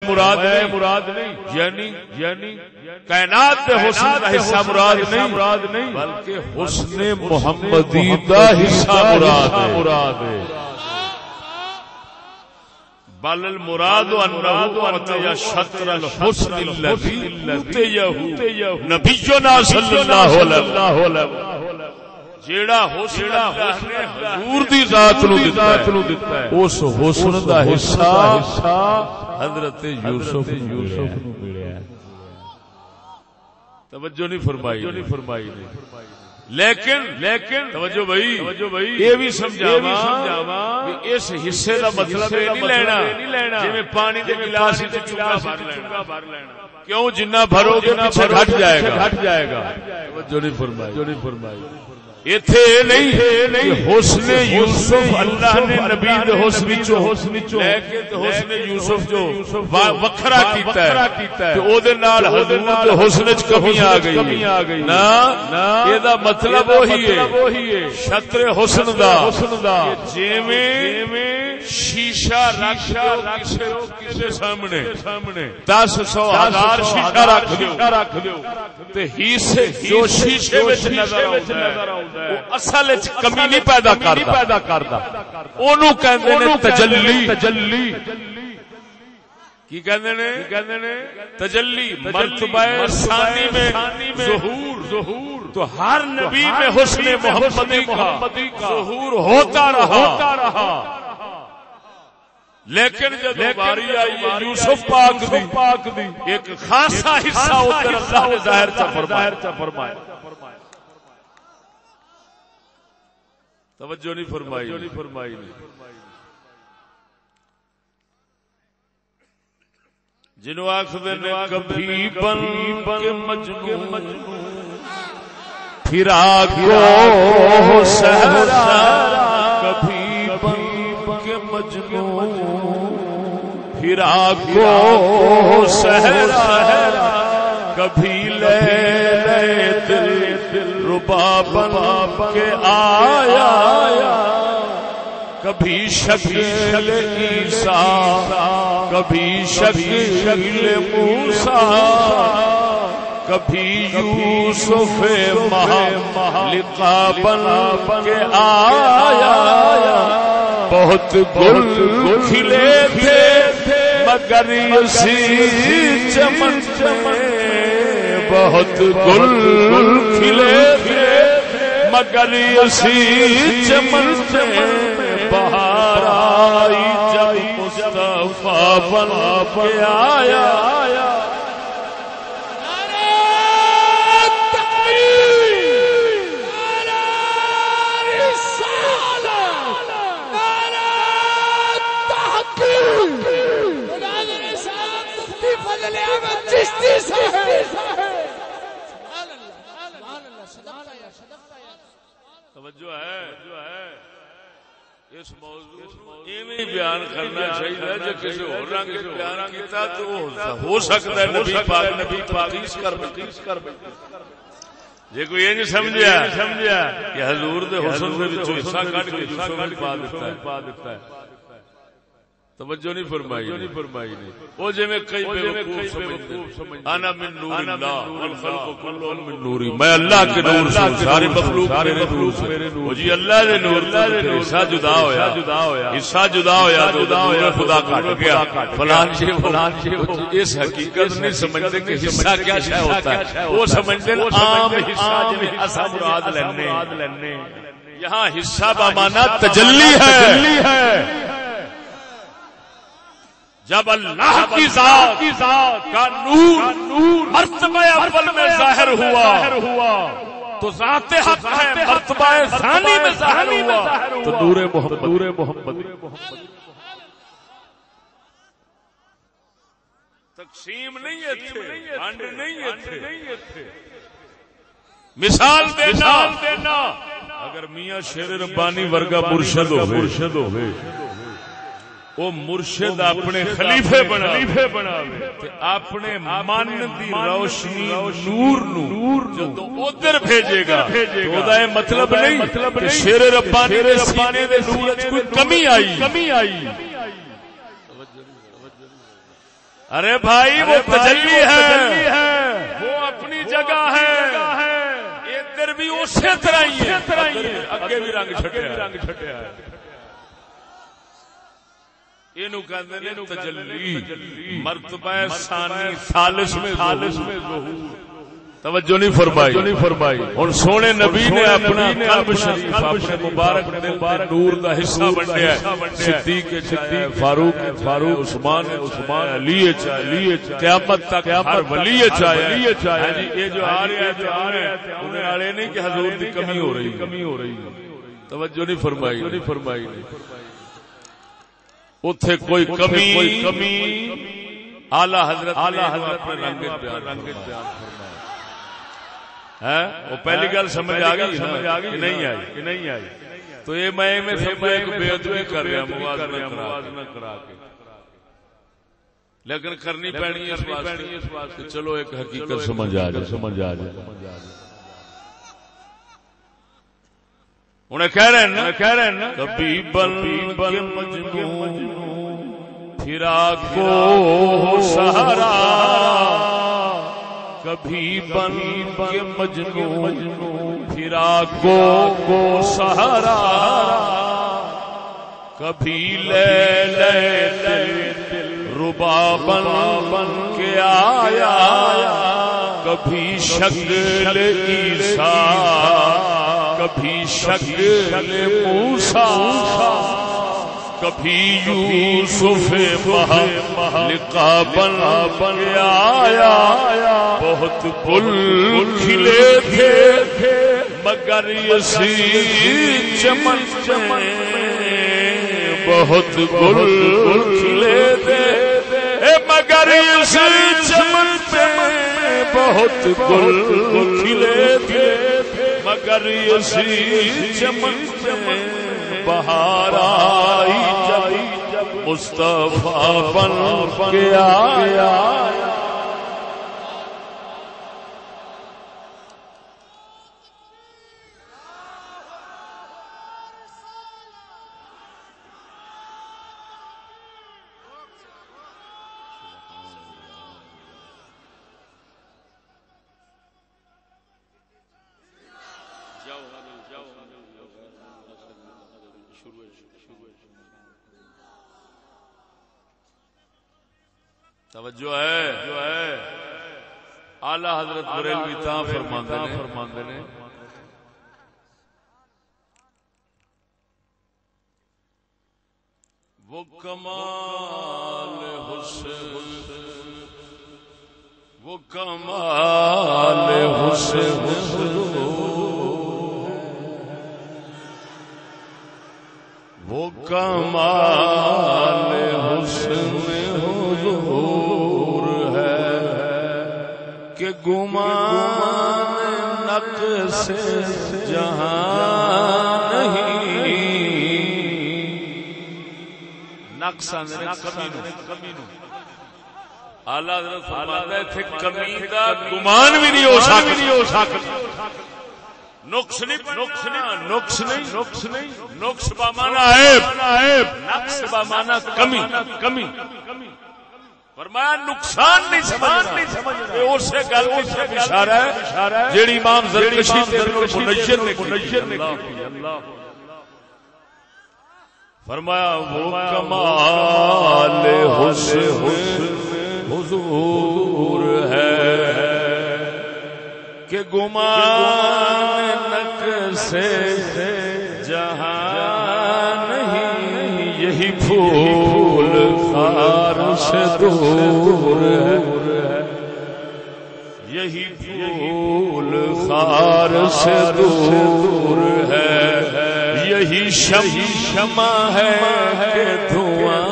مراد نہیں یعنی کائنات دے حسن دا حصہ مراد نہیں بلکہ حسن محمدی دا حصہ مراد ہے. بل المراد انه اتى شطر الحسن الذي اوتيه نبينا صلی اللہ علیہ وسلم. جیڑا حسن حضور دی ذات نو دتا ہے اس حسن دا حصہ حضرت یوسف نو ملیا. توجہ نہیں فرمائی لیکن توجہ بھائی یہ بھی سمجھاواں کہ اس حصے دا مطلب یہ نہیں لینا جویں پانی دے گلاس وچ چنگا بھر لینا. کیوں جنہ بھرو گے پیچھے گھٹ جائے گا. توجہ نہیں فرمائی ایتھے نہیں حسن یوسف اللہ نے نبی دے حسن وچوں لے کے تے حسن یوسف جو وکھرا کیتا ہے تے او دے نال حضور دے حسن وچ کمی آ گئی نا. اے دا مطلب وہی ہے شطر حسن دا جویں شیشہ رکھ کسے سامنے 10,000 شیشہ رکھ دیو تے حصے جو شیشے وچ نظر آوندا وہ اصل وچ کمی نہیں پیدا کردا. اونوں کہندے نے تجلی. کی کہندے نے تجلی. مرتبہ ثانی میں ظہور تو ہر نبی میں حسن محمدی کا ظہور ہوتا رہا. لیکن جب باری آئی یوسف پاک دی ایک خاصا حصہ ادھر اللہ نے ظاہر چا فرمایا. توجہ نہیں فرمائی جنوں آخدے نے کبھی بن کے مجنون پھرا کو صحرا کبھی بن کے مجنون پھرا کو صحرا کبھی لے دل ربا بن کے آیا کبھی شکل عیسیٰ کبھی شکل موسیٰ کبھی یوسف مہلکہ بن کے آیا. بہت گل کھلے تھے مگر اسی چمن بہت گل کھلے تھے مگر اسی چمن بہار آئی جب مصطفیٰ بن کے آیا. توجہ ہے اس موضوع ایویں بیان کرنا چاہیے جو کسی اور رنگ سے بیان کیتا تو ہو سکتا ہے نبی پاک کر جے کوئی یہ نہیں سمجھیا کہ حضور دے حسن دے وچوں حصہ کڈ کے یوسف نے پا دیتا ہے. توجہ نہیں فرمائی او جے میں کئی بیوقوف سمجھ انا من نور اللہ والخلق كلهم من نوری. میں اللہ کے نور سے ساری مخلوق میرے نور سے. او جی اللہ دے نور سے حصہ جدا ہویا تو نور خدا کٹ گیا فلان شے. اس حقیقت نہیں سمجھتے کہ حصہ کیا شے ہوتا ہے. وہ سمجھتے عام حصہ جنہیں اسا مراد لینے. یہاں حصہ بمعنی تجلی ہے. جب اللہ کی ذات کا نور مرتبہ اول میں ظاہر ہوا تو ذات حق ہے. مرتبہ ثانی میں ظاہر ہوا تو نور محمد. تقسیم نہیں ہے. مثال دینا اگر میاں شیر ربانی ورگا مرشد ہوئے وہ مرشد اپنے خلیفے بناوے تے اپنے من دی روشنی نور جدوں ادھر بھیجے گا تو دا یہ مطلب نہیں کہ شیر ربانی دے سینے دے نور وچ کوئی کمی آئی. ارے بھائی وہ تجلی ہے، وہ اپنی جگہ ہے، ادھر بھی اسی طرح ہی ہے، اگے بھی رنگ چھٹیا ہے. اینو کہندے نے تجلی، مرتبہ ثانی ثالث میں ظہور. توجہ نہیں فرمائی. اور سونے نبی نے اپنا قلب شریف اپنے مبارک دل میں نور دا حصہ بنیا ہے. صدیق چاہے فاروق عثمان علی چاہے قیامت تک ہر ولی چاہے. یہ جو آ رہے ہیں انہیں آڑے نہیں کہ حضور دی کمی ہو رہی. توجہ نہیں فرمائی. اتھے کوئی کمی اعلی حضرت اپنے رنگ بیان ہے. وہ پہلی گل سمجھ آ گئی کہ نہیں آئی. تو یہ میں ایک بے ادبی کر رہا موازنہ کرا کے، لیکن کرنی پڑنی اس واسطے چلو ایک حقیقت سمجھ آ جائے. انہیں کہہ رہے ہیں کبھی بن کے مجنون پھرا کو سہارا، کبھی بن کے مجنون پھرا کو سہارا، کبھی لے ربا بن کے آیا، کبھی شکل عیسیٰ کبھی شکل موسیٰ، کبھی یوسف مہلکہ بن کے آیا. بہت گل کھلے تھے مگر اسی چمن میں، بہت گل کھلے تھے مگر اسی چمن میں، بہت گل کھلے تھے مگر اسی چمن میں. بہار آئی جب مصطفیٰ بن کے آیا. توجہ ہے. اعلی حضرت بریلوی تاں فرماندے نے وہ کمال حسن، وہ کمال حسن، وہ کمال حسن حضور ہے کہ گمان نقص جہاں نہیں. نقص کمی نو اعلی حضرت فرماتا ہے تھے کمی دا گمان بھی نہیں ہو سکتا. نقص نہیں نقص بامانا عیب، نقص بامانا کمی. فرمایا نقصان نہیں سمجھنا. اسے گل کی اشارہ ہے جیڑی امام زرکشی منیر نے فرمایا وہ کمال حسن حضور ہے کہ گمان نقص جہاں نہیں. یہی پھول خار سے دور ہے، یہی پھول خار سے دور ہے، یہی شمع ہے کہ دھواں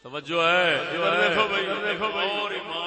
توجہ ہے، ادھر دیکھو بھائی، اور ایمان